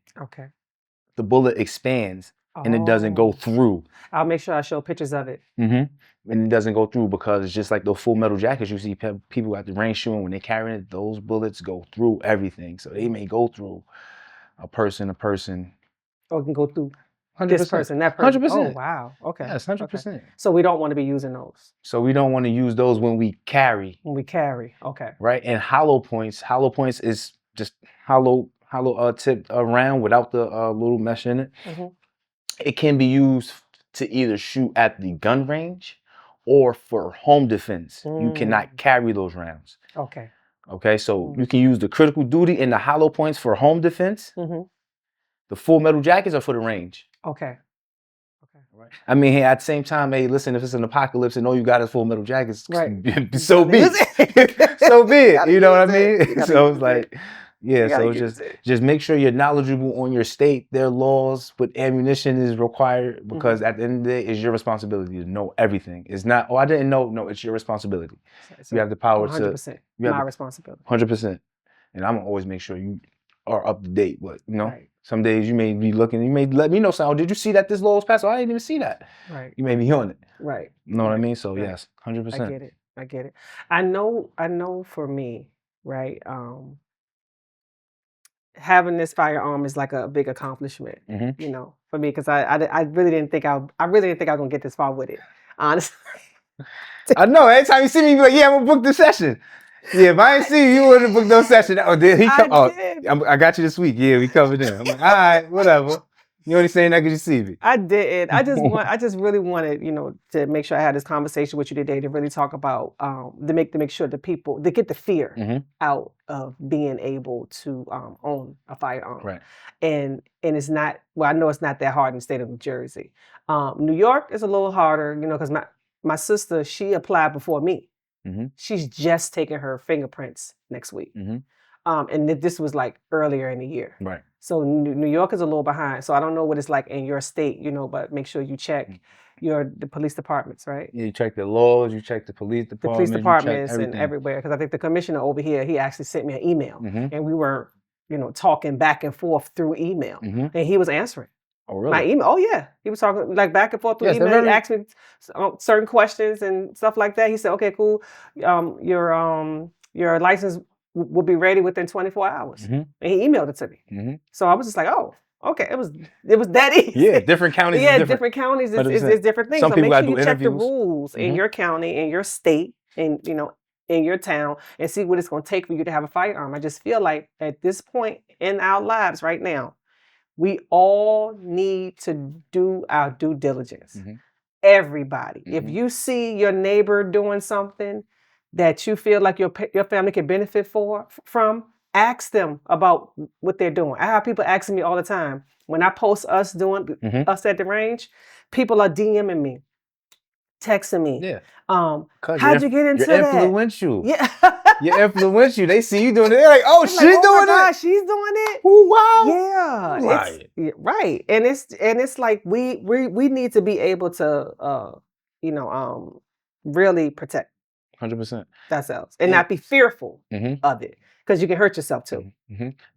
the bullet expands and it doesn't go through. I'll make sure I show pictures of it. And it doesn't go through because it's just like those full metal jackets you see people at the range shooting. When they're carrying it, those bullets go through everything. So they may go through a person, Or it can go through 100%. this person, that person. 100%. Oh, wow. Okay. Yes, Okay. 100%. So we don't want to be using those So we don't want to use those when we carry, when we carry. Okay. right? And hollow points is just hollow tipped around without the little mesh in it. Mhm. It can be used to either shoot at the gun range or for home defense. You cannot carry those rounds. Okay. Okay, so you can use the critical duty and the hollow points for home defense. Mhm. The full metal jackets are for the range. Okay. Right. I mean, hey, at the same time, hey, listen, if it's an apocalypse and all you got is full metal jackets, Right. so be it. So be it. You know what I mean? So it's like, yeah, so it's just make sure you're knowledgeable on your state, their laws, what ammunition is required, because at the end of the day, it's your responsibility to know everything. It's not, oh, I didn't know. No, it's your responsibility. You have the power 100%. to. My responsibility. 100%. And I'm gonna always make sure you are up to date. But you know, Right. some days you may be looking, you may let me know, oh, did you see that this law was passed? Oh, I didn't even see that. Right. You may be on it. Right. You know what I mean? So Right. yes, 100%. I get it. I know for me, right? Having this firearm is like a big accomplishment, you know, for me, because I really didn't think I was gonna get this far with it, honestly. I know. Every time you see me, you be like, yeah, I'm gonna book the session. Yeah, if I ain't see you, you wouldn't book no session. Oh, did he come? I got you this week. Yeah, we covered in. I'm like, all right, whatever. You only saying that because you see me. I didn't. I just really wanted, you know, to make sure I had this conversation with you today to really talk about to make sure the people to get the fear out of being able to own a firearm. Right. And it's not, well, I know it's not that hard in the state of New Jersey. New York is a little harder, you know, because my sister, she applied before me. She's just taking her fingerprints next week. And this was like earlier in the year. Right. So New York is a little behind. So I don't know what it's like in your state, you know, but make sure you check the police departments, right? Yeah, you check the laws, you check the police departments. The police departments and everywhere. Because I think the commissioner over here, he actually sent me an email. And we were, you know, talking back and forth through email. And he was answering. Oh, really? My email. Oh, yeah. He was talking like back and forth through email. He asked me certain questions and stuff like that. He said, okay, cool. Your license will be ready within 24 hours. And he emailed it to me. So I was just like, oh, okay. It was that easy. Yeah, different counties. Yeah, different counties is different things. Some so people make sure you do check the interviews. rules in your county, in your state, and you know, in your town, and see what it's going to take for you to have a firearm. I just feel like at this point in our lives right now, we all need to do our due diligence. Everybody. If you see your neighbor doing something that you feel like your family can benefit from, ask them about what they're doing. I have people asking me all the time. When I post us doing us at the range, people are DMing me, texting me. Yeah. How'd you get into you're that? Influential. Yeah. You're influential. They see you doing it. They're like, oh, she's doing oh my it. God, she's doing it. Oh, wow. Yeah. Right. And it's like we need to be able to really protect 100%. ourselves and not be fearful of it, because you can hurt yourself too.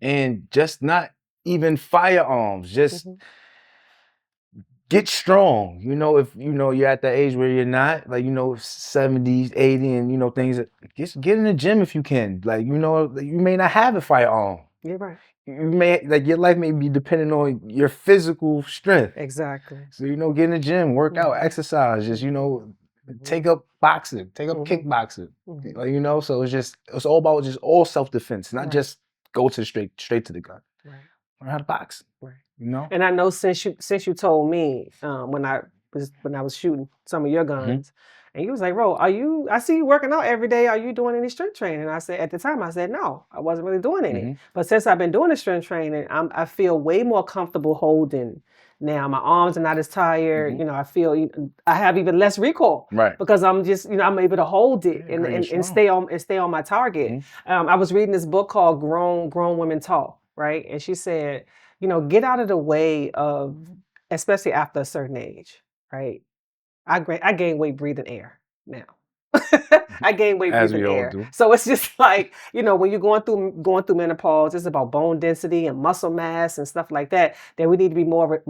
And just not even firearms, just get strong. You know, if you know you're at that age where you're not, like, you know, 70s, 80, and you know, things that just get in the gym if you can. Like, you know, you may not have a firearm. You're right. You may, like, your life may be dependent on your physical strength. Exactly. So, you know, get in the gym, work out, exercise, just, you know, take up boxing, take up kickboxing. Like, you know, so it's all about just all self-defense, not just go to straight to the gun. Right. Learn how to box. Right. You know? And I know since you told me when I was shooting some of your guns, and you was like, Ro, I see you working out every day. Are you doing any strength training? And I said, at the time, I said, no, I wasn't really doing any. But since I've been doing the strength training, I feel way more comfortable holding now. My arms are not as tired. You know, I feel I have even less recoil. Right. Because I'm just, you know, I'm able to hold it and stay on my target. I was reading this book called Grown Women Talk, right? And she said, you know, get out of the way of, especially after a certain age, right? I gain weight breathing air now. I gain weight As breathing we all air. do. So it's just like, you know, when you're going through menopause, it's about bone density and muscle mass and stuff like that. That we need to be more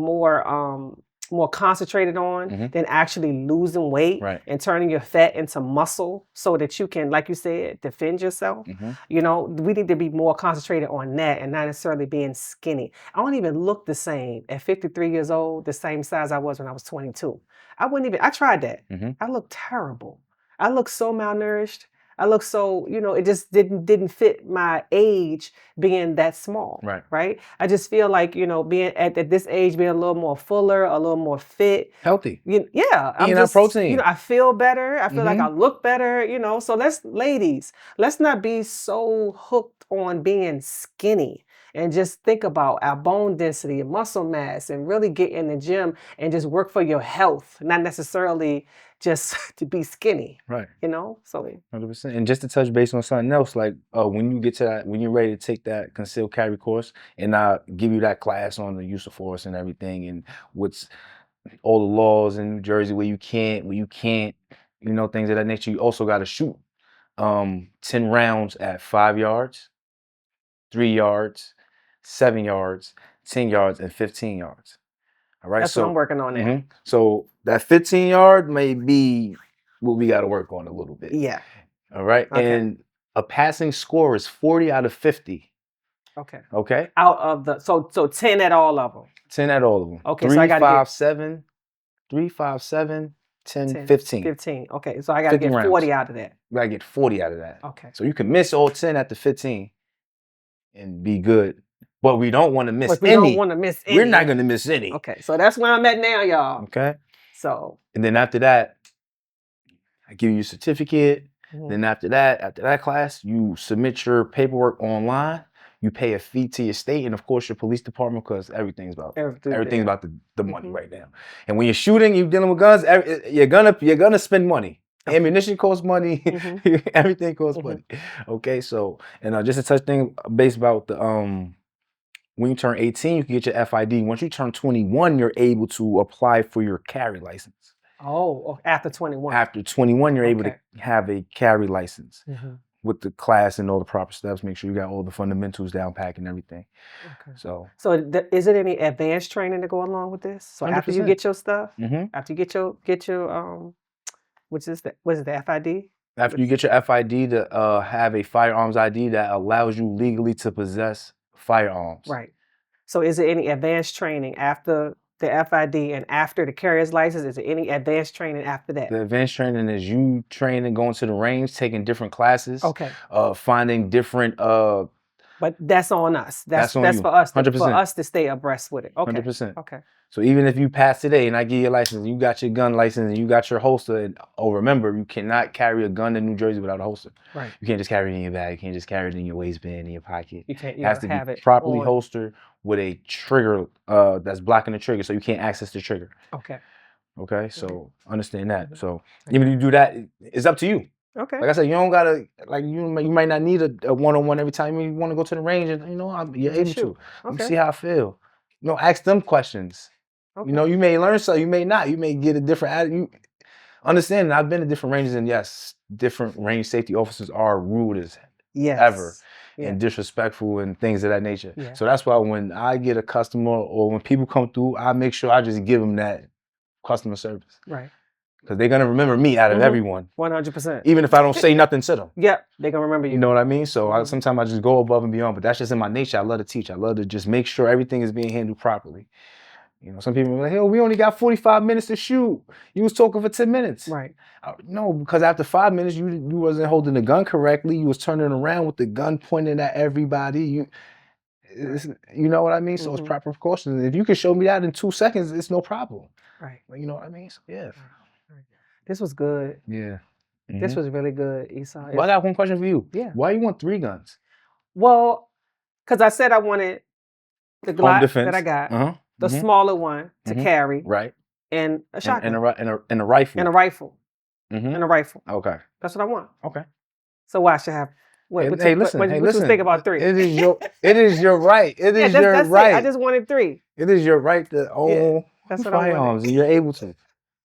more concentrated on than actually losing weight Right. and turning your fat into muscle so that you can, like you said, defend yourself. You know, we need to be more concentrated on that and not necessarily being skinny. I don't even look the same at 53 years old, the same size I was when I was 22. I tried that. I look terrible. I look so malnourished. I look so, you know, it just didn't fit my age being that small. Right. I just feel like, you know, being at this age, being a little more fuller, a little more fit. Healthy. Yeah. I'm Eating just, that protein. you know, I feel better. I feel like I look better, you know. So ladies, let's not be so hooked on being skinny and just think about our bone density and muscle mass and really get in the gym and just work for your health, not necessarily just to be skinny. Right. You know, so 100%. And just to touch base on something else, like when you get to that, when you're ready to take that concealed carry course, and I give you that class on the use of force and everything, and what's all the laws in New Jersey where you can't, you know, things of that nature. You also got to shoot 10 rounds at 5 yards, 3 yards, 7 yards, 10 yards, and 15 yards. All right. That's what I'm working on now. So that 15 yard may be what we got to work on a little bit. Yeah. All right. Okay. And a passing score is 40 out of 50. Okay. Okay. Out of the so 10 at all of them. 10 at all of them. Okay. 3, So I got 5, 7, 3, 5, 7, 10, 15. 15. Okay. So I got to get 40 out of that. You got to get 40 out of that. Okay. So you can miss all 10 at the 15 and be good. But we don't want to miss any. Don't want to miss any. We're not going to miss any. Okay. So that's where I'm at now, y'all. Okay. So. And then after that, I give you a certificate. Then after that class, you submit your paperwork online. You pay a fee to your state and of course your police department because everything's about the money right now. And when you're shooting, you're dealing with guns. You're gonna spend money. Ammunition costs money. Everything costs money. Okay, so and just a touch thing based about the when you turn 18, you can get your FID. Once you turn 21, you're able to apply for your carry license. Oh, after 21. After 21, you're able to have a carry license with the class and all the proper steps. Make sure you got all the fundamentals down packed and everything. Okay. So is it any advanced training to go along with this? So 100%. After you get your stuff, after you get your what is the FID? After you get your FID to have a firearms ID that allows you legally to possess firearms. Right. So is there any advanced training after the FID and after the carrier's license? Is there any advanced training after that? The advanced training is you training, going to the range, taking different classes. Okay. Finding different. But that's on us. That's for us. 100%. For us to stay abreast with it. Okay. 100%. Okay. So even if you pass today and I give you a license, you got your gun license and you got your holster, and remember, you cannot carry a gun in New Jersey without a holster. Right. You can't just carry it in your bag. You can't just carry it in your waistband, in your pocket. You can't. It has to be properly holstered with a trigger that's blocking the trigger, so you can't access the trigger. Okay. Okay. So understand that. So even if you do that, it's up to you. Okay. Like I said, you don't gotta you might not need a one-on-one every time you want to go to the range, and you're able to. Okay. You see how I feel. Ask them questions. Okay. You may learn something, you may not. You may get a different attitude. Understand, I've been to different ranges, and yes, different range safety officers are rude as ever and disrespectful and things of that nature. Yeah. So that's why when I get a customer or when people come through, I make sure I just give them that customer service. Right. Because they're going to remember me out of everyone. 100%. Even if I don't say nothing to them. Yep, they're going to remember you. You know what I mean? So sometimes I just go above and beyond, but that's just in my nature. I love to teach. I love to just make sure everything is being handled properly. Some people are like, "Hey, we only got 45 minutes to shoot. You was talking for 10 minutes. Right. No, because after 5 minutes, you wasn't holding the gun correctly. You was turning around with the gun pointing at everybody. You know what I mean? So it's proper precautions. If you can show me that in 2 seconds, it's no problem. Right. You know what I mean? So, yeah. This was good. Yeah. This was really good, Esau. Well, I got one question for you. Yeah. Why you want 3 guns? Well, because I said I wanted the Glock that I got. The smaller one to carry, right? And a shotgun, and a rifle, and a rifle, and a rifle. Okay, that's what I want. Okay, so why should I have? Listen. What you think about 3? It is your right. It is your right. I just wanted 3. It is your right to own firearms, and you're able to.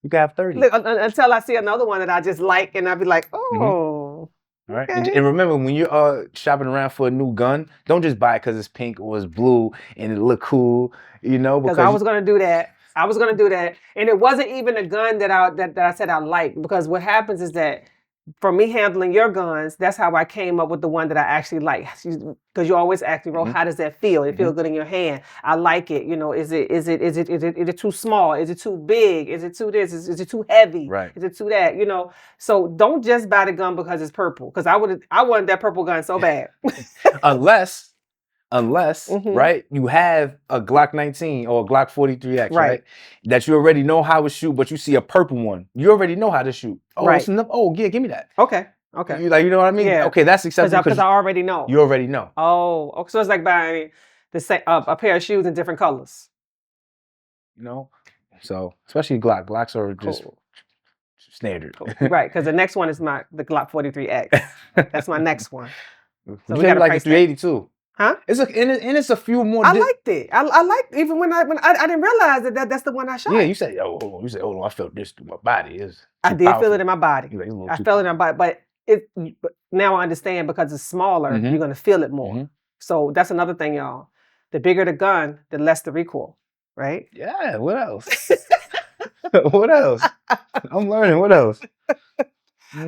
You can have 30. Look, until I see another one that I just like, and I'll be like, oh. All right. Okay. And remember, when you're shopping around for a new gun, don't just buy it because it's pink or it's blue and it look cool, Because I was going to do that I was gonna do that, and it wasn't even a gun that I said I liked, because what happens is that from me handling your guns, that's how I came up with the one that I actually like. Because you always ask me, "Bro, how does that feel? It feels good in your hand. I like it. You know, is it too small? Is it too big? Is it too this? Is it too heavy? Right. Is it too that? You know." So don't just buy the gun because it's purple. Because I wanted that purple gun so bad. Unless, Mhm. right, you have a Glock 19 or a Glock 43X, Right. right? That you already know how to shoot, but you see a purple one. You already know how to shoot. Oh, Right. it's enough. Oh, yeah, give me that. Okay. You know what I mean? Yeah. Okay, that's acceptable Because I already know. you already know. Oh, so it's like buying a pair of shoes in different colors. You know? So, especially Glock. Glocks are just Cool. standard. Cool. Right, because the next one is the Glock 43X. That's my next one. So we got like the 380 too. Huh? It's a few more. I liked it. I liked, even when I didn't realize that's the one I shot. Yeah, you said, oh, hold on. You said, hold on, I felt this through my body. I did feel it in my body. Like, I felt it in my body, but now I understand, because it's smaller, you're gonna feel it more. So that's another thing, y'all. The bigger the gun, the less the recoil, right? Yeah. What else? What else? I'm learning. What else?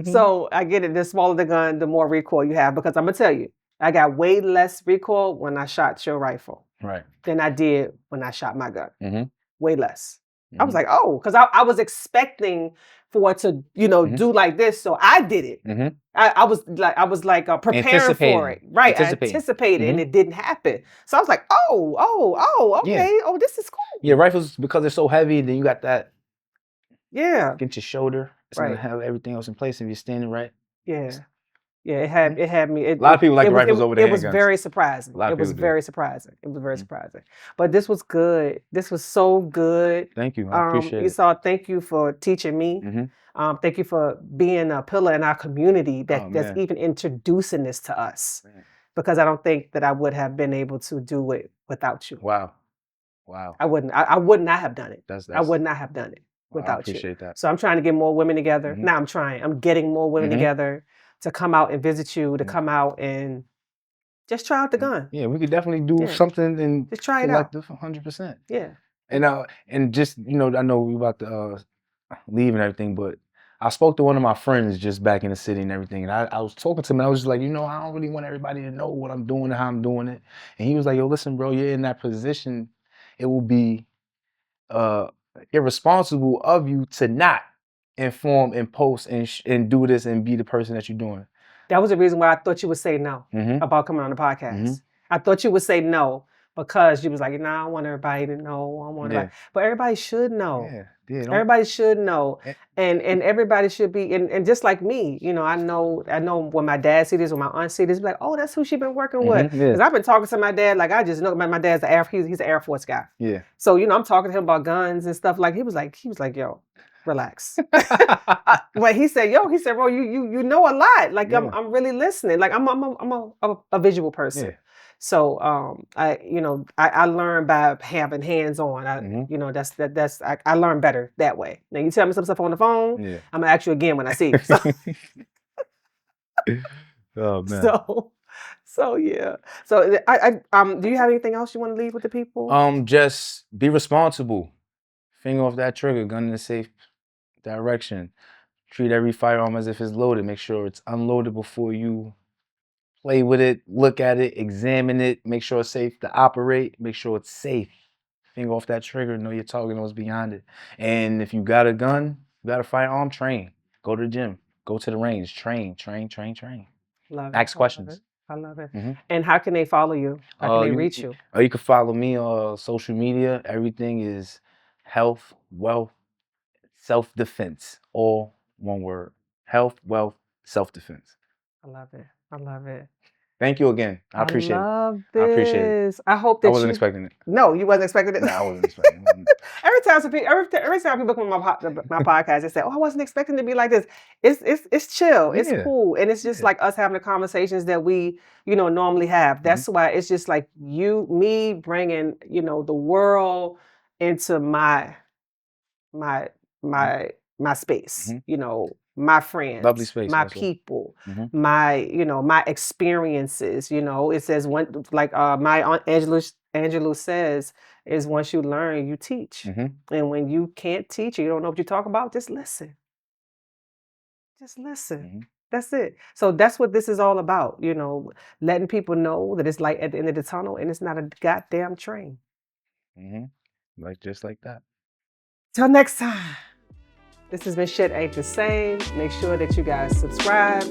So I get it. The smaller the gun, the more recoil you have. Because I'm gonna tell you, I got way less recoil when I shot your rifle, Right, than I did when I shot my gun. Way less. I was Mhm. like, oh, because I was expecting for it to, do like this, so I did it. I was like preparing for it, right? I anticipated, and it didn't happen. So I was like, oh, okay, Yeah. oh, this is cool. Yeah, rifles, because they're so heavy, then you got that Yeah, against your shoulder. It's Right. gonna have everything else in place if you're standing right. yeah. It had me. A lot of people like the rifles over the It was handguns. very surprising. A lot of It was people do. very surprising. It was very surprising. But this was good. This was so good. Thank you. I appreciate it. Esau, thank you for teaching me. Thank you for being a pillar in our community that's man. even introducing this to us. Man. Because I don't think that I would have been able to do it without you. Wow. I wouldn't. I would not have done it. That's I would not have done it wow, without I appreciate you. that. So I'm trying to get more women together. Now I'm getting more women together to come out and visit you, to come out and just try out the gun. Yeah, we could definitely do something and just try it out. 100%. Yeah. And just, I know we about to leave and everything, but I spoke to one of my friends just back in the city and everything, and I was talking to him, and I was just like, I don't really want everybody to know what I'm doing and how I'm doing it. And he was like, yo, listen, bro, you're in that position. It will be irresponsible of you to not inform and post and do this and be the person that you're doing. That was the reason why I thought you would say no about coming on the podcast. I thought you would say no because you was like, I don't want everybody to know. I want everybody. But everybody should know. Yeah, everybody should know. And everybody should be, and just like me, I know when my dad see this, when my aunt see this, be like, oh, that's who she been working with. Because I've been talking to my dad, like, I just know my dad's he's an Air Force guy. Yeah. So, I'm talking to him about guns and stuff. Like, he was like, yo, relax. But he said, bro, you know a lot. Like, I'm really listening. Like, I'm a visual person. Yeah. So I learned by having hands on. I learn better that way. Now you tell me some stuff on the phone, I'm gonna ask you again when I see you. So, oh man. So yeah. So do you have anything else you want to leave with the people? Just be responsible. Finger off that trigger, gun in a safe direction. Treat every firearm as if it's loaded. Make sure it's unloaded before you play with it, look at it, examine it, make sure it's safe to operate, make sure it's safe. Finger off that trigger, know your target, know what's beyond it. And if you got a gun, you got a firearm, train. Go to the gym, go to the range, train. Love it. Ask questions. I love it. And how can they follow you? How can they reach you? You can follow me on social media. Everything is health, wealth, self-defense. All one word. Health, wealth, self-defense. I love it. I love it. Thank you again. I appreciate it. I love this. I appreciate it. I hope that I wasn't expecting it. No, you wasn't expecting it? No, I wasn't expecting it. Every time people come on my podcast, they say, "Oh, I wasn't expecting to be like this." It's chill. It's cool, and it's just like us having the conversations that we normally have. That's why it's just like me bringing the world into my space. My friends, Lovely space, my also. people, my experiences. It says my aunt Angela says, is once you learn, you teach. And when you can't teach, or you don't know what you're talking about, just listen. Just listen. That's it. So that's what this is all about, you know, letting people know that it's light at the end of the tunnel and it's not a goddamn train. Like just like that. Till next time. This has been Shit Ain't the Same. Make sure that you guys subscribe,